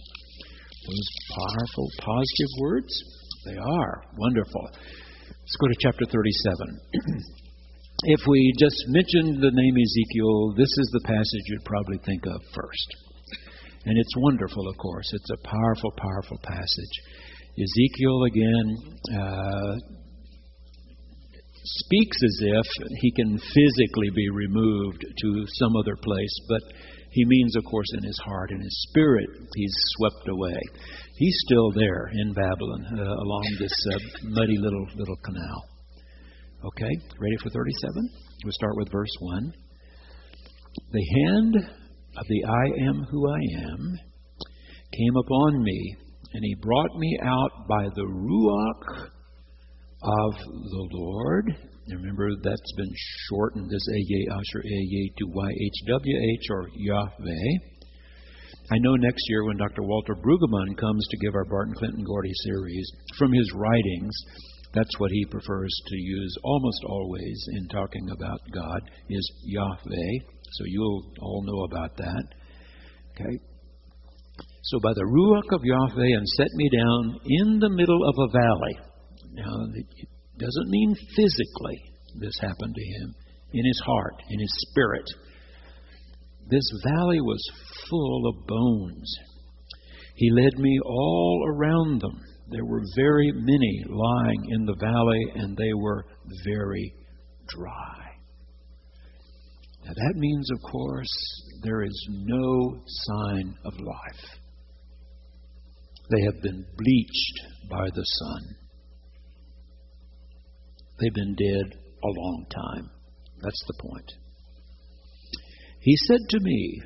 Those powerful, positive words? They are wonderful. Let's go to chapter 37. If we just mentioned the name Ezekiel, this is the passage you'd probably think of first. And it's wonderful, of course. It's a powerful, powerful passage. Ezekiel, again, speaks as if he can physically be removed to some other place, but he means, of course, in his heart, in his spirit, he's swept away. He's still there in Babylon along this muddy little canal. Okay, ready for 37? We'll start with verse 1. The hand of the I am who I am came upon me, and he brought me out by the Ruach of the Lord. And remember, that's been shortened as Ehyeh Asher Ehyeh to YHWH, or Yahweh. I know next year when Dr. Walter Brueggemann comes to give our Barton Clinton Gordy series, from his writings, that's what he prefers to use almost always in talking about God, is Yahweh. So you'll all know about that. Okay. So by the Ruach of Yahweh, and set me down in the middle of a valley. Now, it doesn't mean physically this happened to him. In his heart, in his spirit. This valley was full of bones. He led me all around them. There were very many lying in the valley, and they were very dry. Now that means, of course, there is no sign of life. They have been bleached by the sun. They've been dead a long time. That's the point. He said to me,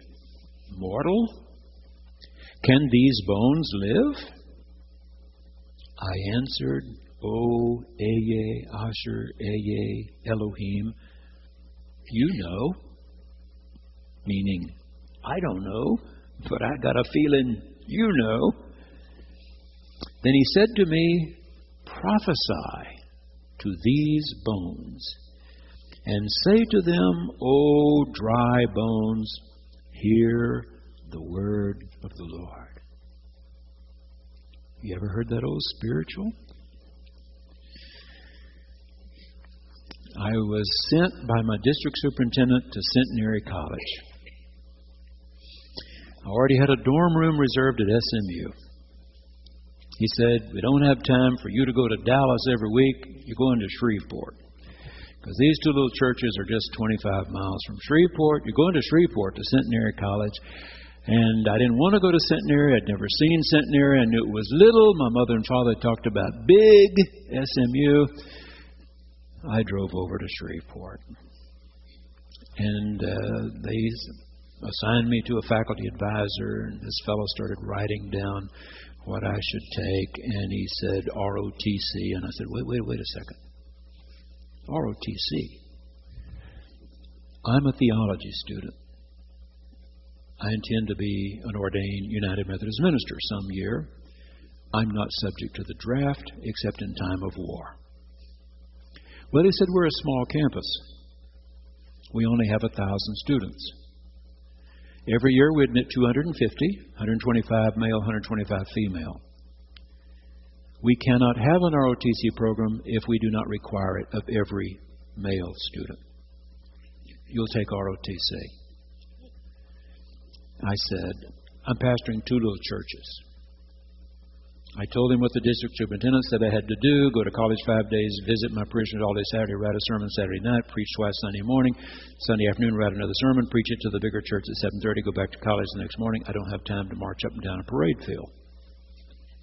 Mortal, can these bones live? I answered, O Ehyeh Asher Ehyeh Elohim, you know. Meaning, I don't know, but I got a feeling you know. Then he said to me, Prophesy to these bones, and say to them, O dry bones, hear the word of the Lord. You ever heard that old spiritual? I was sent by my district superintendent to Centenary College. I already had a dorm room reserved at SMU. He said, we don't have time for you to go to Dallas every week. You're going to Shreveport. Because these two little churches are just 25 miles from Shreveport. You're going to Shreveport to Centenary College. And I didn't want to go to Centenary. I'd never seen Centenary. I knew it was little. My mother and father talked about big SMU. I drove over to Shreveport. And they assigned me to a faculty advisor, and this fellow started writing down what I should take, and he said ROTC, and I said, wait a second. ROTC? I'm a theology student. I intend to be an ordained United Methodist minister some year. I'm not subject to the draft except in time of war. Well, they said, we're a small campus. We only have 1,000 students. Every year we admit 250, 125 male, 125 female. We cannot have an ROTC program if we do not require it of every male student. You'll take ROTC. I said, I'm pastoring 2 little churches. I told him what the district superintendent said I had to do: go to college 5 days, visit my parishioners all day Saturday, write a sermon Saturday night, preach twice Sunday morning, Sunday afternoon write another sermon, preach it to the bigger church at 7:30, go back to college the next morning. I don't have time to march up and down a parade field.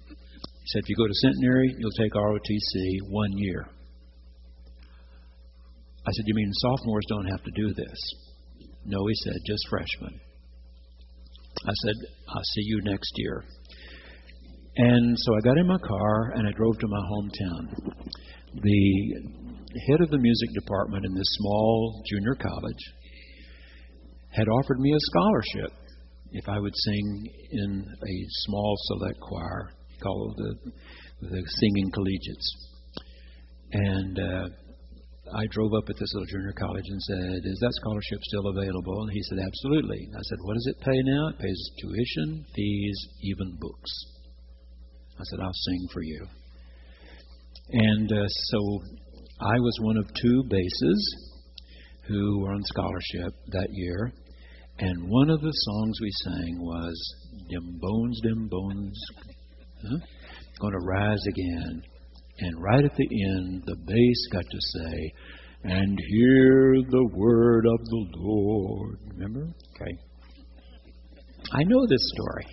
He said, if you go to Centenary, you'll take ROTC 1 year. I said, you mean sophomores don't have to do this? No, he said, just freshmen. I said, I'll see you next year. And so I got in my car and I drove to my hometown. The head of the music department in this small junior college had offered me a scholarship if I would sing in a small select choir called the Singing Collegiates. And I drove up at this little junior college and said, is that scholarship still available? And he said, absolutely. I said, what does it pay now? It pays tuition, fees, even books. I said, I'll sing for you. And so I was one of 2 basses who were on scholarship that year. And one of the songs we sang was, them bones, going to rise again. And right at the end, the bass got to say, and hear the word of the Lord. Remember? Okay. I know this story.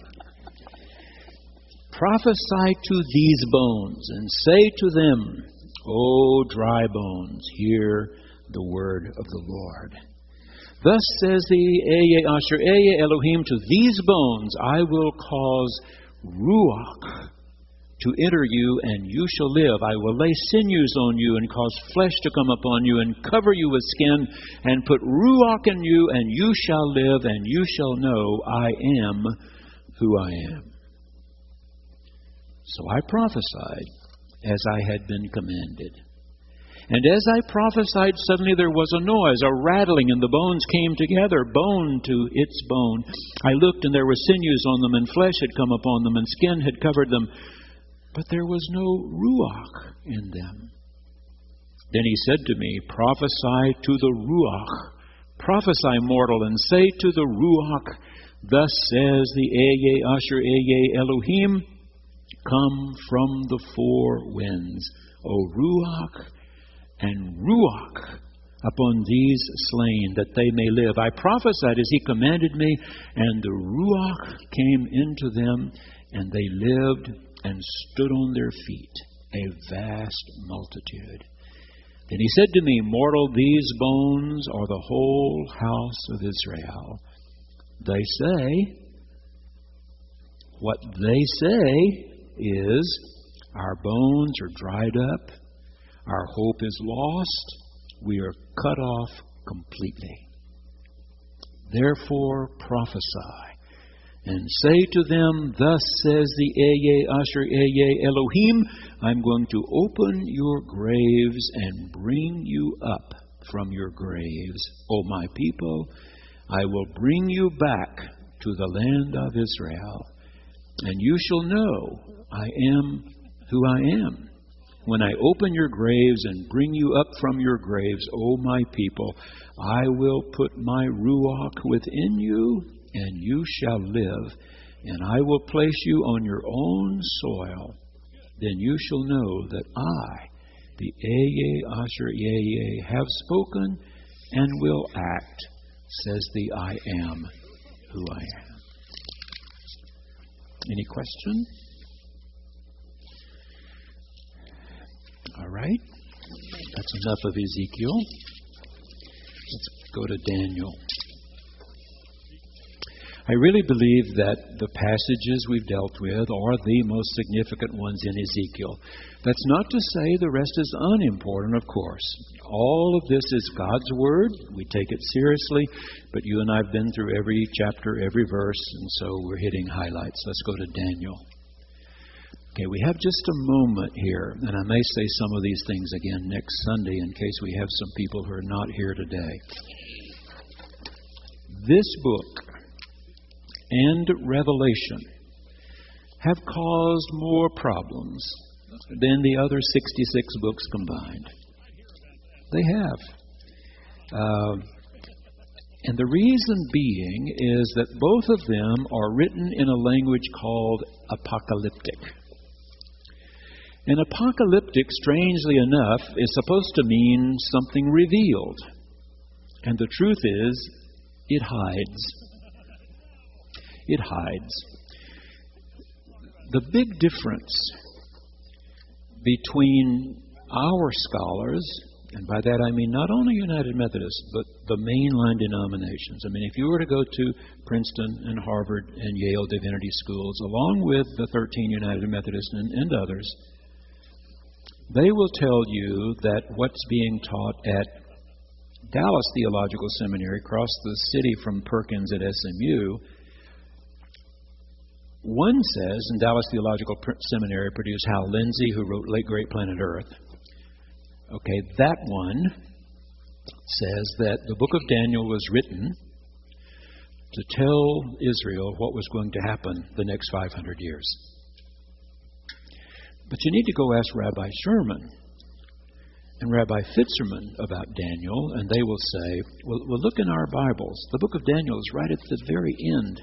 Prophesy to these bones, and say to them, O dry bones, hear the word of the Lord. Thus says the Eye Asher Eye Elohim, to these bones I will cause Ruach to enter you, and you shall live. I will lay sinews on you, and cause flesh to come upon you, and cover you with skin, and put Ruach in you, and you shall live, and you shall know I am who I am. So I prophesied as I had been commanded. And as I prophesied, suddenly there was a noise, a rattling, and the bones came together, bone to its bone. I looked, and there were sinews on them, and flesh had come upon them, and skin had covered them. But there was no Ruach in them. Then he said to me, prophesy to the Ruach. Prophesy, mortal, and say to the Ruach, thus says the Eye Asher Eye Elohim, come from the 4 winds, O Ruach, and Ruach upon these slain, that they may live. I prophesied as he commanded me, and the Ruach came into them, and they lived and stood on their feet, a vast multitude. Then he said to me, mortal, these bones are the whole house of Israel. They say, what they say is, our bones are dried up, our hope is lost, we are cut off completely. Therefore prophesy, and say to them, thus says the Eye Asher Eye Elohim, I'm going to open your graves and bring you up from your graves, O my people. I will bring you back to the land of Israel, and you shall know I am who I am. When I open your graves and bring you up from your graves, O my people, I will put my Ruach within you, and you shall live, and I will place you on your own soil. Then you shall know that I, the Eye Asher Eye, have spoken and will act, says the I am who I am. Any question? All right. That's enough of Ezekiel. Let's go to Daniel. I really believe that the passages we've dealt with are the most significant ones in Ezekiel. That's not to say the rest is unimportant, of course. All of this is God's Word. We take it seriously, but you and I have been through every chapter, every verse, and so we're hitting highlights. Let's go to Daniel. Okay, we have just a moment here, and I may say some of these things again next Sunday in case we have some people who are not here today. This book and Revelation have caused more problems than the other 66 books combined. They have. And the reason being is that both of them are written in a language called apocalyptic. And apocalyptic, strangely enough, is supposed to mean something revealed. And the truth is, it hides. It hides. The big difference between our scholars, and by that I mean not only United Methodist, but the mainline denominations. I mean, if you were to go to Princeton and Harvard and Yale Divinity Schools, along with the 13 United Methodists and others, they will tell you that what's being taught at Dallas Theological Seminary, across the city from Perkins at SMU, one says, and Dallas Theological Seminary produced Hal Lindsey, who wrote Late Great Planet Earth. Okay, that one says that the book of Daniel was written to tell Israel what was going to happen the next 500 years. But you need to go ask Rabbi Sherman and Rabbi Fitzerman about Daniel, and they will say, well, look in our Bibles. The book of Daniel is right at the very end,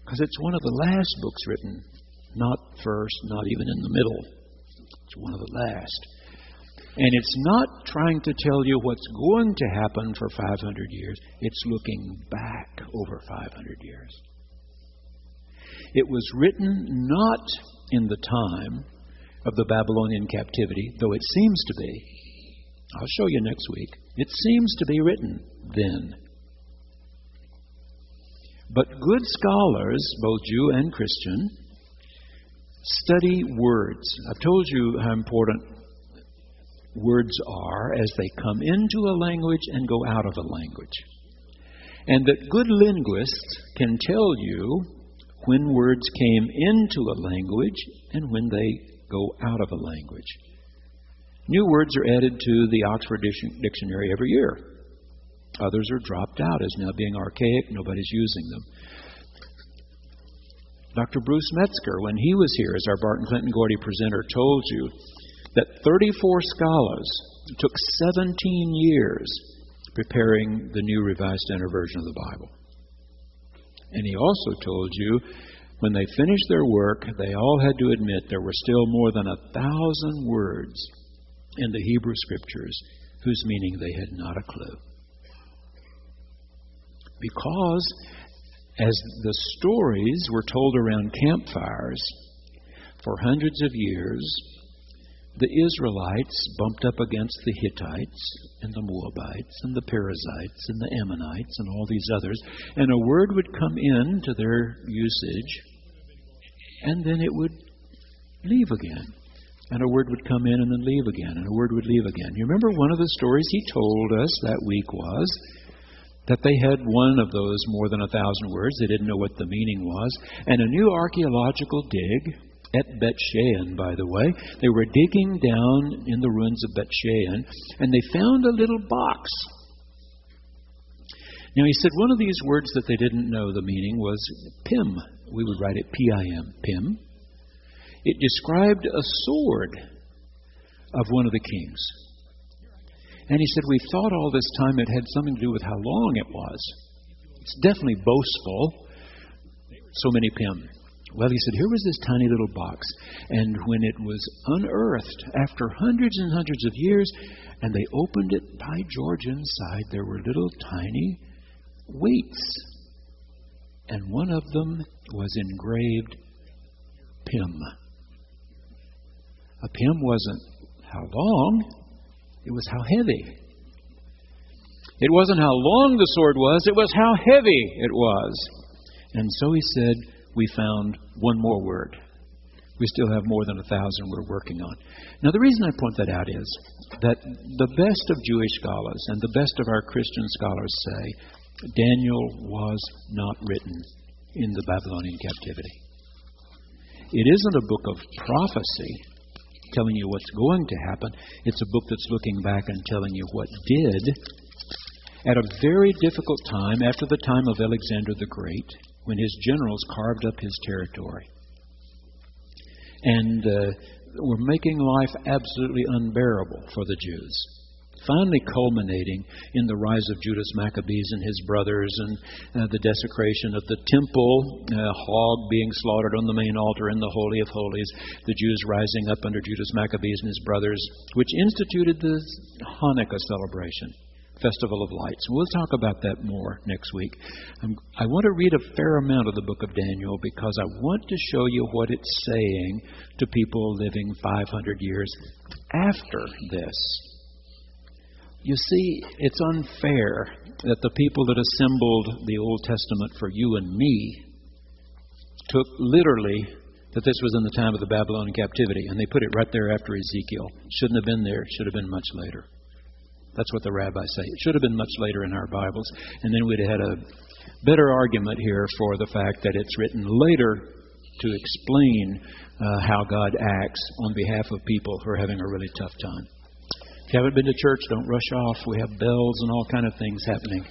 because it's one of the last books written, not first, not even in the middle. It's one of the last. And it's not trying to tell you what's going to happen for 500 years. It's looking back over 500 years. It was written not in the time of the Babylonian captivity, though it seems to be. I'll show you next week. It seems to be written then. But good scholars, both Jew and Christian, study words. I've told you how important words are as they come into a language and go out of a language. And that good linguists can tell you when words came into a language and when they go out of a language. New words are added to the Oxford Dictionary every year. Others are dropped out as now being archaic. Nobody's using them. Dr. Bruce Metzger, when he was here as our Barton Clinton Gordy presenter, told you that 34 scholars took 17 years preparing the New Revised Standard Version of the Bible. And he also told you when they finished their work, they all had to admit there were still more than 1,000 words in the Hebrew Scriptures whose meaning they had not a clue. Because as the stories were told around campfires for hundreds of years, the Israelites bumped up against the Hittites and the Moabites and the Perizzites and the Ammonites and all these others, and a word would come in to their usage, and then it would leave again. And a word would come in and then leave again, and a word would leave again. You remember one of the stories he told us that week was that they had one of those more than 1,000 words. They didn't know what the meaning was. And a new archaeological dig at Bet Shean, by the way. They were digging down in the ruins of Bet Shean, and they found a little box. Now, he said one of these words that they didn't know the meaning was Pim. We would write it P-I-M, Pim. It described a sword of one of the kings. And he said, we thought all this time it had something to do with how long it was. It's definitely boastful. So many Pim. Well, he said, here was this tiny little box. And when it was unearthed after hundreds and hundreds of years, and they opened it, by George, inside there were little tiny weights. And one of them was engraved Pim. A Pim wasn't how long, it was how heavy. It wasn't how long the sword was, it was how heavy it was. And so he said, we found one more word. We still have more than 1,000 we're working on. Now, the reason I point that out is that the best of Jewish scholars and the best of our Christian scholars say Daniel was not written in the Babylonian captivity. It isn't a book of prophecy telling you what's going to happen. It's a book that's looking back and telling you what did at a very difficult time after the time of Alexander the Great, when his generals carved up his territory and were making life absolutely unbearable for the Jews. Finally culminating in the rise of Judas Maccabees and his brothers and the desecration of the temple, hog being slaughtered on the main altar in the Holy of Holies, the Jews rising up under Judas Maccabees and his brothers, which instituted the Hanukkah celebration, Festival of Lights. We'll talk about that more next week. I want to read a fair amount of the book of Daniel because I want to show you what it's saying to people living 500 years after this. You see, it's unfair that the people that assembled the Old Testament for you and me took literally that this was in the time of the Babylonian captivity, and they put it right there after Ezekiel. Shouldn't have been there. It should have been much later. That's what the rabbis say. It should have been much later in our Bibles, and then we'd have had a better argument here for the fact that it's written later to explain how God acts on behalf of people who are having a really tough time. If you haven't been to church, don't rush off. We have bells and all kind of things happening.